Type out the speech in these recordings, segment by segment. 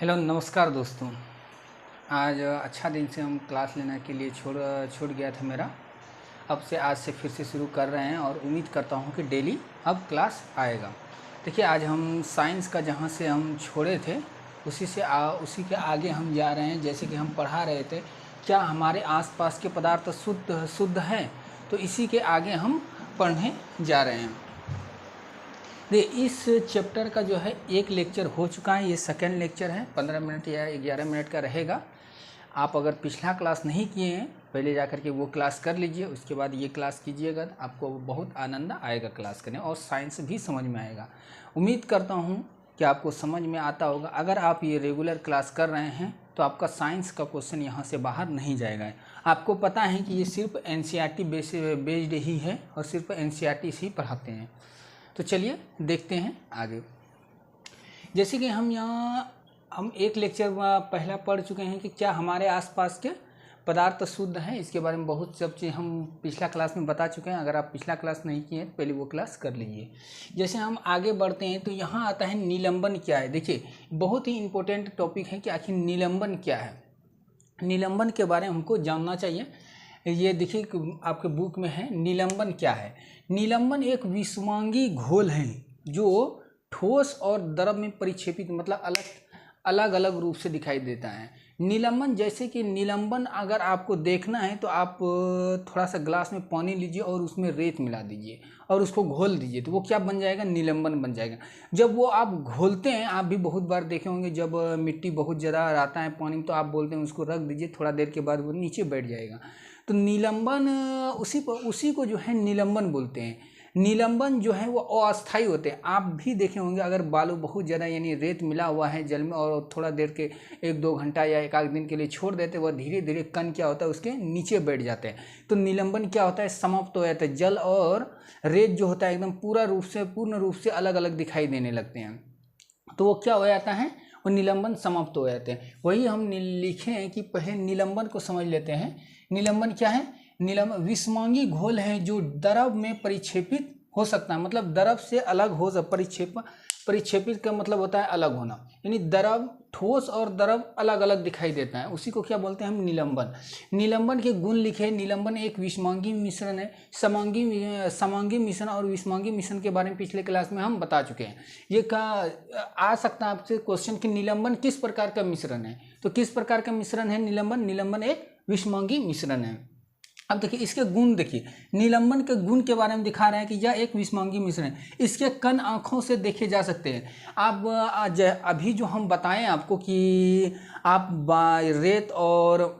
Hello नमस्कार दोस्तों। आज अच्छा दिन से हम क्लास लेने के लिए छूट गया था मेरा। अब से आज से फिर से शुरू कर रहे हैं और उम्मीद करता हूं कि डेली अब क्लास आएगा। देखिए, आज हम साइंस का जहां से हम छोड़े थे उसी के आगे हम जा रहे हैं। जैसे कि हम पढ़ा रहे थे, क्या हमारे आसपास के पदार्थ शुद्ध हैं, तो इसी के आगे हम पढ़ने जा रहे हैं। इस चैप्टर का जो है एक लेक्चर हो चुका है, ये सेकेंड लेक्चर है। 15 मिनट या 11 मिनट का रहेगा। आप अगर पिछला क्लास नहीं किए हैं, पहले जा कर के वो क्लास कर लीजिए, उसके बाद ये क्लास कीजिएगा। आपको बहुत आनंद आएगा क्लास करने और साइंस भी समझ में आएगा। उम्मीद करता हूँ कि आपको समझ में आता होगा। अगर आप ये रेगुलर क्लास कर रहे हैं तो आपका साइंस का क्वेश्चन यहाँ से बाहर नहीं जाएगा। आपको पता है कि ये सिर्फ NCERT बेस्ड ही है और सिर्फ NCERT से ही पढ़ाते हैं। तो चलिए देखते हैं आगे। जैसे कि हम एक लेक्चर पहला पढ़ चुके हैं कि क्या हमारे आसपास के पदार्थ शुद्ध हैं। इसके बारे में बहुत सब चीज़ हम पिछला क्लास में बता चुके हैं। अगर आप पिछला क्लास नहीं किए हैं तो पहले वो क्लास कर लीजिए। जैसे हम आगे बढ़ते हैं तो यहाँ आता है निलंबन क्या है। देखिए, बहुत ही इम्पोर्टेंट टॉपिक है कि आखिर निलंबन क्या है। निलंबन के बारे में हमको जानना चाहिए। ये देखिए आपके बुक में है, निलंबन क्या है। निलंबन एक विषमांगी घोल है जो ठोस और द्रव में परिक्षेपित मतलब अलग अलग रूप से दिखाई देता है। निलंबन, जैसे कि निलंबन अगर आपको देखना है तो आप थोड़ा सा ग्लास में पानी लीजिए और उसमें रेत मिला दीजिए और उसको घोल दीजिए, तो वो क्या बन जाएगा, निलंबन बन जाएगा। जब वो आप घोलते हैं, आप भी बहुत बार देखे होंगे, जब मिट्टी बहुत ज़्यादा आता है पानी में तो आप बोलते हैं उसको रख दीजिए, थोड़ा देर के बाद वो नीचे बैठ जाएगा। तो निलंबन उसी को जो है निलंबन बोलते हैं। निलंबन जो है वो अस्थायी होते हैं। आप भी देखे होंगे, अगर बालू बहुत ज़्यादा यानी रेत मिला हुआ है जल में और थोड़ा देर के 1-2 घंटा या एक आध दिन के लिए छोड़ देते हैं, वह धीरे धीरे कण क्या होता है उसके नीचे बैठ जाते हैं। तो निलंबन क्या होता है, समाप्त हो जाता है। जल और रेत जो होता है एकदम पूर्ण रूप से अलग अलग दिखाई देने लगते हैं। तो वो क्या हो जाता है, वो निलंबन समाप्त हो जाते हैं। वही हम लिखे हैं कि पहले निलंबन को समझ लेते हैं। निलंबन क्या है, निलंबन विषमांगी घोल है जो द्रव में परिक्षेपित हो सकता है। मतलब द्रव से अलग हो परिक्षेपित का मतलब होता है अलग होना, यानी द्रव ठोस और द्रव अलग अलग दिखाई देता है, उसी को क्या बोलते हैं हम, निलंबन। निलंबन के गुण लिखे। निलंबन एक विषमांगी मिश्रण है। समांगी मिश्रण और विषमांगी मिश्रण के बारे में पिछले क्लास में हम बता चुके हैं। ये आ सकता है आपसे क्वेश्चन कि निलंबन किस प्रकार का मिश्रण है। तो किस प्रकार का मिश्रण है निलंबन एक विषमांगी मिश्रण है। अब देखिए इसके गुण, देखिए निलंबन के गुण के बारे में दिखा रहे हैं कि यह एक विषमांगी मिश्रण है। इसके कण आंखों से देखे जा सकते हैं। आप अभी जो हम बताएं आपको कि आप रेत और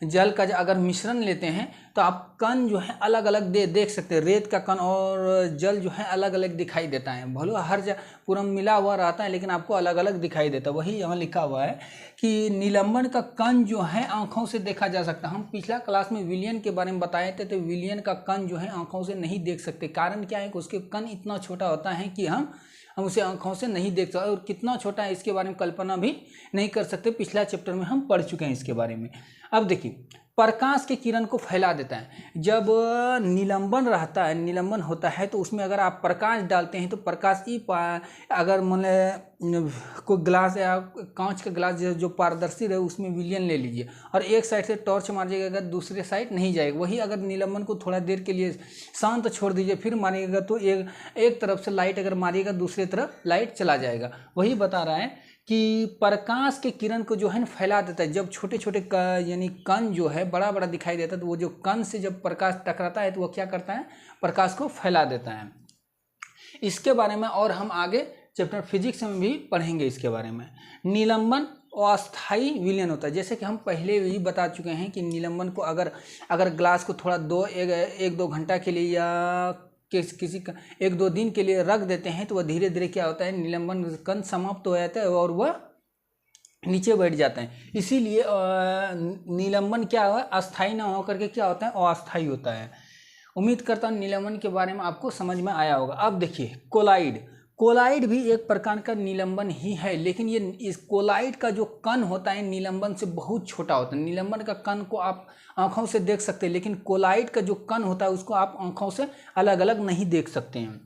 जल का अगर मिश्रण लेते हैं तो आप कण जो है अलग अलग देख सकते हैं। रेत का कण और जल जो है अलग अलग दिखाई देता है। भले हर जगह पूरा मिला हुआ रहता है लेकिन आपको अलग अलग दिखाई देता है। वही यहाँ लिखा हुआ है कि निलंबन का कण जो है आंखों से देखा जा सकता है। हम पिछला क्लास में विलियन के बारे में बताए थे, तो विलियन का कण जो है आंखों से नहीं देख सकते। कारण क्या है कि उसके कण इतना छोटा होता है कि हम उसे आंखों से नहीं देख सकते, और कितना छोटा है इसके बारे में कल्पना भी नहीं कर सकते। पिछला चैप्टर में हम पढ़ चुके हैं इसके बारे में। अब देखिए, प्रकाश के किरण को फैला देता है। जब निलंबन रहता है, निलंबन होता है, तो उसमें अगर आप प्रकाश डालते हैं तो प्रकाश अगर कोई ग्लास या कांच का ग्लास जो पारदर्शी रहे उसमें विलियन ले लीजिए और एक साइड से टॉर्च मारिएगा, अगर दूसरे साइड नहीं जाएगा। वही अगर निलंबन को थोड़ा देर के लिए शांत छोड़ दीजिए, फिर मारिएगा तो एक तरफ से लाइट अगर मारिएगा दूसरी तरफ लाइट चला जाएगा। वही बता रहा है कि प्रकाश के किरण को जो है ना फैला देता है। जब छोटे छोटे यानी कण जो है बड़ा बड़ा दिखाई देता है, तो वो जो कण से जब प्रकाश टकराता है तो वो क्या करता है, प्रकाश को फैला देता है। इसके बारे में और हम आगे चैप्टर फिजिक्स में भी पढ़ेंगे इसके बारे में। निलंबन अस्थायी विलयन होता है। जैसे कि हम पहले भी बता चुके हैं कि निलंबन को अगर ग्लास को थोड़ा 1-2 घंटा के लिए या किसी 1-2 दिन के लिए रख देते हैं तो वह धीरे धीरे क्या होता है, निलंबन कण समाप्त हो जाता है और वह नीचे बैठ जाते हैं। इसीलिए निलंबन क्या है, अस्थायी ना होकर के क्या होता है, अस्थायी होता है। उम्मीद करता हूँ निलंबन के बारे में आपको समझ में आया होगा। अब देखिए कोलाइड भी एक प्रकार का निलंबन ही है, लेकिन ये इस कोलाइड का जो कण होता है निलंबन से बहुत छोटा होता है। निलंबन का कण को आप आंखों से देख सकते हैं, लेकिन कोलाइड का जो कण होता है उसको आप आंखों से अलग अलग नहीं देख सकते हैं।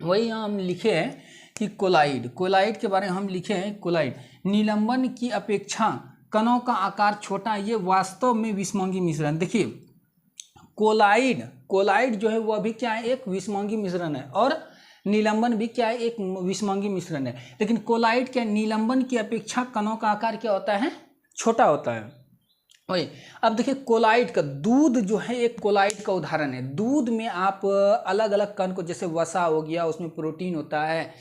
वही यहाँ हम लिखे हैं कि कोलाइड, कोलाइड के बारे में हम लिखे हैं कोलाइड, निलंबन की अपेक्षा कणों का आकार छोटा, ये वास्तव में विषमंगी मिश्रण। देखिए कोलाइड, कोलाइड जो है वह भी क्या है, एक विषमंगी मिश्रण है, और निलंबन भी क्या है, एक विषमंगी मिश्रण है। लेकिन कोलाइड क्या, निलंबन की अपेक्षा कणों का आकार क्या होता है, छोटा होता है। वही अब देखिए कोलाइड का, दूध जो है एक कोलाइड का उदाहरण है। दूध में आप अलग अलग कण को, जैसे वसा हो गया, उसमें प्रोटीन होता है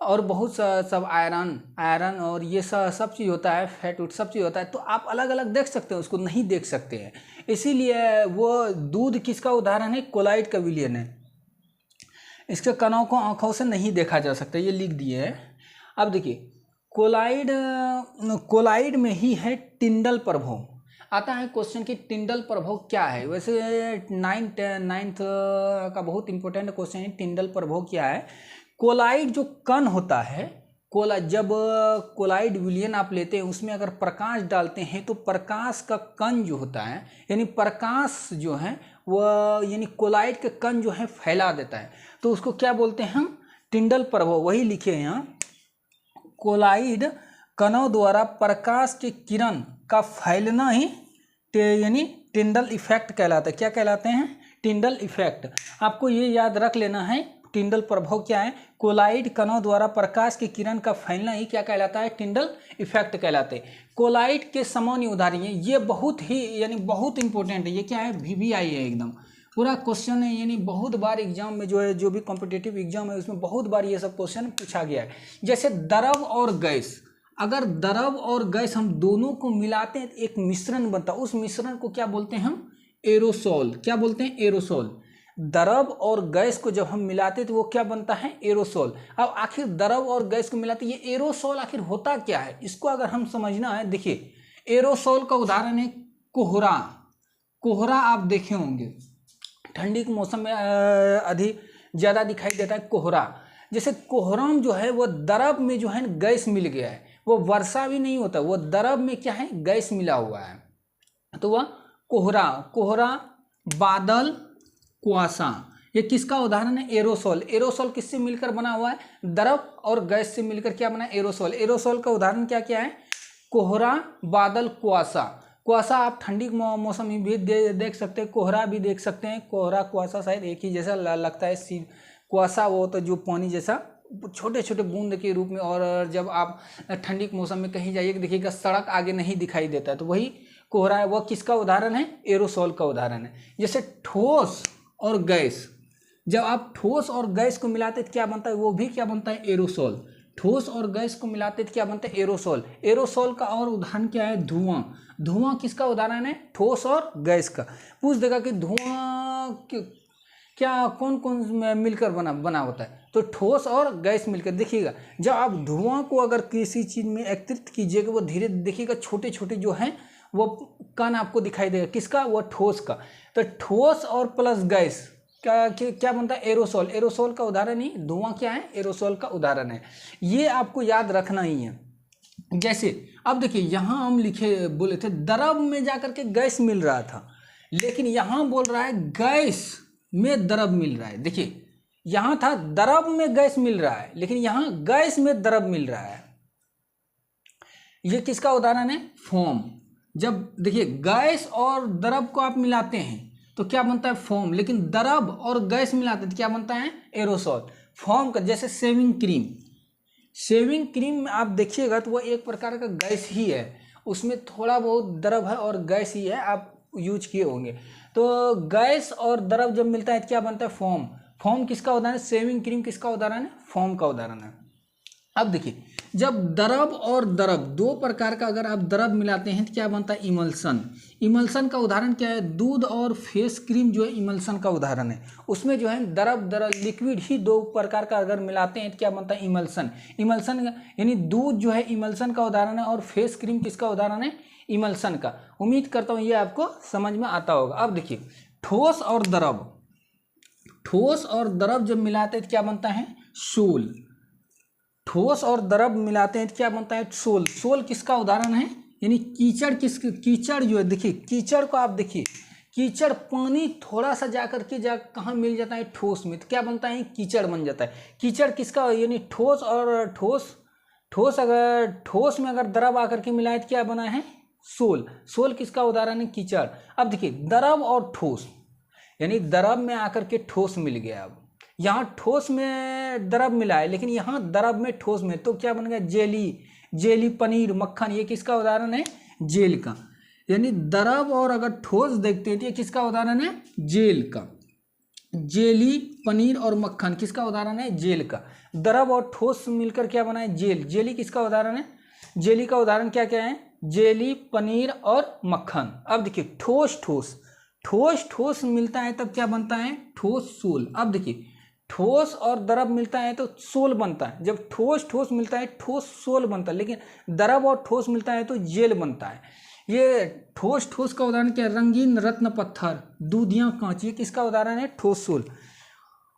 और बहुत सब आयरन और ये सब चीज़ होता है, फैट वूट सब चीज़ होता है, तो आप अलग अलग देख सकते हैं, उसको नहीं देख सकते हैं। इसीलिए वो दूध किसका उदाहरण है, कोलाइड का विलयन है। इसके कणों को आंखों से नहीं देखा जा सकता, ये लिख दिए है। अब देखिए कोलाइड में ही है टिंडल प्रभाव। आता है क्वेश्चन कि टिंडल प्रभाव क्या है। वैसे नाइन्थ का बहुत इंपॉर्टेंट क्वेश्चन है, टिंडल प्रभाव क्या है। कोलाइड जो कण होता है, जब कोलाइड विलयन आप लेते हैं, उसमें अगर प्रकाश डालते हैं तो प्रकाश का कण जो होता है, यानी प्रकाश जो है वह, यानी कोलाइड के कण जो है फैला देता है, तो उसको क्या बोलते हैं हम, टिंडल प्रभाव। वही लिखे हैं यहाँ, कोलाइड कणों द्वारा प्रकाश के किरण का फैलना ही यानी टिंडल इफेक्ट कहलाता है। क्या कहलाते हैं, टिंडल इफेक्ट। आपको ये याद रख लेना है, टिंडल प्रभाव क्या है, कोलाइड कणों द्वारा प्रकाश की किरण का फैलना ही क्या कहलाता है, टिंडल इफेक्ट कहलाते हैं। कोलाइड के सामान्य उदाहरण है, ये बहुत ही यानी बहुत इंपॉर्टेंट है। ये क्या है, VVI है, एकदम पूरा क्वेश्चन है, यानी बहुत बार एग्जाम में जो है, जो भी कॉम्पिटिटिव एग्जाम है उसमें बहुत बार ये सब क्वेश्चन पूछा गया है। जैसे द्रव और गैस, अगर द्रव और गैस हम दोनों को मिलाते हैं तो एक मिश्रण बनता है, उस मिश्रण को क्या बोलते हैं हम, एरोसोल। क्या बोलते हैं, एरोसोल। द्रव और गैस को जब हम मिलाते हैं तो वो क्या बनता है, एरोसोल। अब आखिर द्रव और गैस को मिलाते ये एरोसोल आखिर होता क्या है, इसको अगर हम समझना है, देखिए एरोसोल का उदाहरण है कोहरा। कोहरा आप देखे होंगे, ठंडी के मौसम में अधिक ज़्यादा दिखाई देता है कोहरा। जैसे कोहराम जो है वो द्रव में जो है गैस मिल गया है, वो वर्षा भी नहीं होता, वो द्रव में क्या है, गैस मिला हुआ है, तो वह कोहरा। कोहरा, बादल, कुआसा, ये किसका उदाहरण है, एरोसोल। एरोसोल किससे मिलकर बना हुआ है, द्रव और गैस से मिलकर क्या बना, एरोसोल। एरोसोल का उदाहरण क्या क्या है, कोहरा, बादल, कुआसा। कुआसा आप ठंडी के मौसम में भी देख सकते हैं, कोहरा भी देख सकते हैं। कोहरा कुआसा शायद एक ही जैसा लगता है। कुआसा वो तो जो पानी जैसा छोटे छोटे बूंद के रूप में, और जब आप ठंडी के मौसम में कहीं जाइए देखिएगा सड़क आगे नहीं दिखाई देता है, तो वही कोहरा है। वह किसका उदाहरण है, एरोसोल का उदाहरण है। जैसे ठोस और गैस, जब आप ठोस और गैस को मिलाते तो क्या बनता है, वो भी क्या बनता है, एरोसोल। ठोस और गैस को मिलाते तो क्या बनता है, एरोसोल। एरोसोल का और उदाहरण क्या है, धुआं। धुआं किसका उदाहरण है, ठोस और गैस का। पूछ देगा कि धुआं क्या कौन कौन मिलकर बना होता है, तो ठोस और गैस मिलकर। देखिएगा जब आप धुआं को अगर किसी चीज़ में एकत्रित कीजिएगा, वो धीरे देखिएगा छोटे छोटे जो हैं वो कण आपको दिखाई देगा, किसका, वो ठोस का। तो ठोस और प्लस गैस क्या बनता है, एरोसोल। एरोसोल का उदाहरण ही धुआं क्या है, एरोसोल का उदाहरण है। ये आपको याद रखना ही है। जैसे अब देखिए यहाँ हम बोले थे द्रव में जाकर के गैस मिल रहा था, लेकिन यहाँ बोल रहा है गैस में द्रव मिल रहा है। देखिए यहाँ था द्रव में गैस मिल रहा है, लेकिन यहाँ गैस में द्रव मिल रहा है। ये किसका उदाहरण है, फोम। जब देखिए गैस और द्रव को आप मिलाते हैं तो क्या बनता है, फोम। लेकिन द्रव और गैस मिलाते हैं तो क्या बनता है, एरोसोल। फोम का जैसे शेविंग क्रीम, शेविंग क्रीम में आप देखिएगा तो वो एक प्रकार का गैस ही है, उसमें थोड़ा बहुत द्रव है और गैस ही है, आप यूज किए होंगे। तो गैस और द्रव जब मिलता है तो क्या बनता है, फोम। फोम किसका उदाहरण है, शेविंग क्रीम किसका उदाहरण है, फोम का उदाहरण है। अब देखिए जब द्रव और द्रव दो प्रकार का अगर आप द्रव मिलाते हैं तो क्या बनता है, इमल्सन। इमल्सन का उदाहरण क्या है, दूध और फेस क्रीम जो है इमल्सन का उदाहरण है। उसमें जो है द्रव लिक्विड ही दो प्रकार का अगर मिलाते हैं तो क्या बनता है, इमल्सन। इमल्सन यानी दूध जो है इमल्सन का उदाहरण है, और फेस क्रीम किसका उदाहरण है, इमल्सन का। उम्मीद करता हूँ ये आपको समझ में आता होगा। अब देखिए ठोस और द्रव, ठोस और द्रव जब मिलाते हैं तो क्या बनता है, सोल। ठोस और द्रव मिलाते हैं तो क्या बनता है, सोल। सोल किसका उदाहरण है, यानी कीचड़। कीचड़ जो है, देखिए कीचड़ को आप देखिए, कीचड़ पानी थोड़ा सा जाकर के कहाँ मिल जाता है, ठोस में, तो क्या बनता है, कीचड़ बन जाता है। कीचड़ किसका, यानी ठोस, और ठोस अगर ठोस में अगर द्रव आकर के मिलाए तो क्या बना है, सोल। सोल किसका उदाहरण है, कीचड़। अब देखिए द्रव और ठोस, यानी द्रव में आकर के ठोस मिल गया। अब यहाँ ठोस में द्रव मिला है, लेकिन यहाँ द्रव में ठोस में, तो क्या बन गया, जेली, पनीर, मक्खन, ये किसका उदाहरण है, जेल का। यानी द्रव और अगर ठोस देखते हैं तो ये किसका उदाहरण है, जेल का। जेली, पनीर और मक्खन किसका उदाहरण है, जेल का। द्रव और ठोस मिलकर क्या बना है, जेल। जेली किसका उदाहरण है, जेली का उदाहरण क्या क्या है, जेली, पनीर और मक्खन। अब देखिए ठोस मिलता है तब क्या बनता है, ठोस सोल। अब देखिए ठोस और द्रव मिलता है तो सोल बनता है। जब ठोस मिलता है ठोस सोल बनता है, लेकिन द्रव और ठोस मिलता है तो जेल बनता है। ये ठोस का उदाहरण क्या है, रंगीन रत्न पत्थर, दूधिया कांच, ये किसका उदाहरण है, ठोस सोल।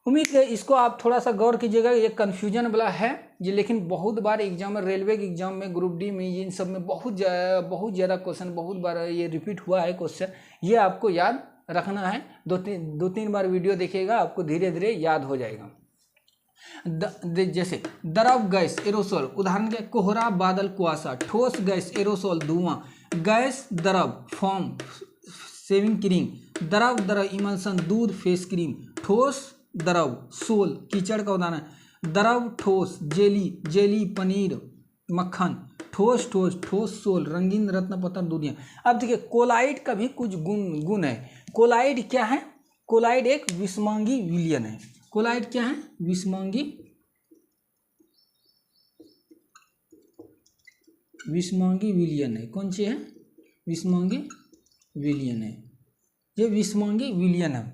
उम्मीद है इसको आप थोड़ा सा गौर कीजिएगा, ये कन्फ्यूजन वाला है ये, लेकिन बहुत बार एग्जाम में, रेलवे के एग्जाम में, ग्रुप डी में, इन सब में बहुत ज़्यादा क्वेश्चन, बहुत बार ये रिपीट हुआ है क्वेश्चन। ये आपको याद रखना है, दो तीन बार वीडियो देखिएगा, आपको धीरे धीरे याद हो जाएगा। जैसे द्रव गैस एरोसोल, उदाहरण के कोहरा, बादल, कुआसा। ठोस गैस एरोसोल, धुआं। गैस द्रव, फोम, शेविंग क्रीम। द्रव इमल्सन, दूध, फेस क्रीम। ठोस द्रव, सोल, कीचड़ का उदाहरण। द्रव ठोस, जेली, पनीर, मक्खन। ठोस सोल, रंगीन रत्न पत्थर, दूधिया। अब देखिए कोलाइड का भी कुछ गुण है। कोलाइड क्या है, कोलाइड एक विषमांगी विलयन है। कोलाइड क्या है, विषमांगी विलयन है। कौन सी है, विषमांगी विलयन है। ये विषमांगी विलयन है,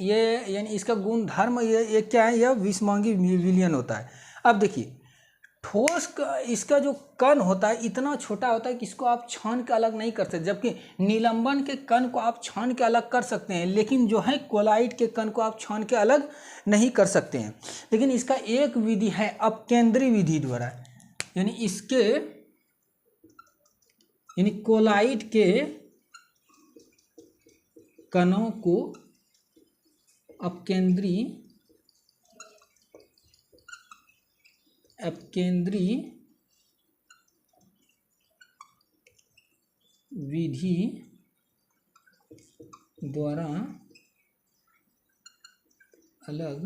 ये यानी इसका गुण धर्म ये क्या है, यह विषमांगी विलयन होता है। अब देखिए ठोस का, इसका जो कण होता है इतना छोटा होता है कि इसको आप छान के अलग नहीं कर सकते, जबकि निलंबन के कण को आप छान के अलग कर सकते हैं, लेकिन जो है कोलाइड के कण को आप छान के अलग नहीं कर सकते हैं। लेकिन इसका एक विधि है अपकेंद्री विधि द्वारा, यानी कोलाइड के कणों को अपकेंद्री विधि द्वारा अलग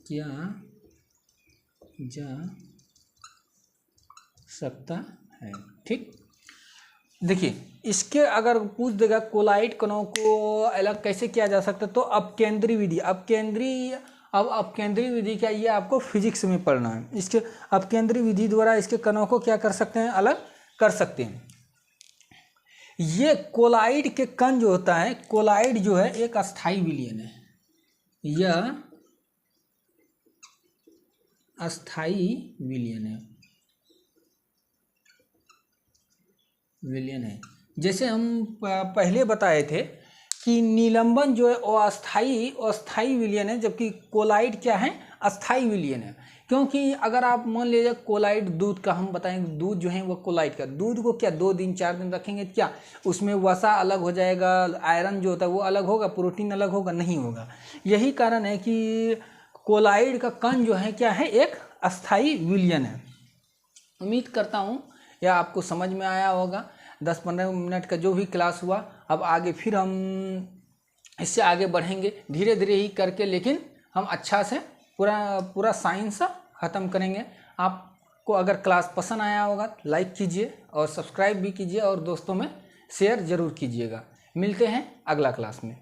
किया जा सकता है। ठीक, देखिए इसके अगर पूछ देगा कोलाइड कणों को अलग कैसे किया जा सकता है, तो अपकेंद्री विधि। अपकेंद्री विधि क्या, ये आपको फिजिक्स में पढ़ना है। इसके अपकेंद्री विधि द्वारा इसके कणों को क्या कर सकते हैं, अलग कर सकते हैं। ये कोलाइड के कण जो होता है, कोलाइड जो है एक अस्थाई विलयन है, यह अस्थाई विलयन है। जैसे हम पहले बताए थे कि निलंबन जो है वो अस्थाई विलयन है, जबकि कोलाइड क्या है, अस्थाई विलयन है। क्योंकि अगर आप मान लीजिए कोलाइड दूध का, हम बताएंगे दूध जो है वो कोलाइड का, दूध को क्या 2 दिन 4 दिन रखेंगे क्या उसमें वसा अलग हो जाएगा, आयरन जो होता है वो अलग होगा, प्रोटीन अलग होगा, नहीं होगा। यही कारण है कि कोलाइड का कण जो है क्या है, एक अस्थाई विलयन है। उम्मीद करता हूँ यह आपको समझ में आया होगा। 10-15 मिनट का जो भी क्लास हुआ, अब आगे फिर हम इससे आगे बढ़ेंगे धीरे धीरे ही करके, लेकिन हम अच्छा से पूरा साइंस ख़त्म करेंगे। आपको अगर क्लास पसंद आया होगा लाइक कीजिए और सब्सक्राइब भी कीजिए और दोस्तों में शेयर ज़रूर कीजिएगा। मिलते हैं अगला क्लास में।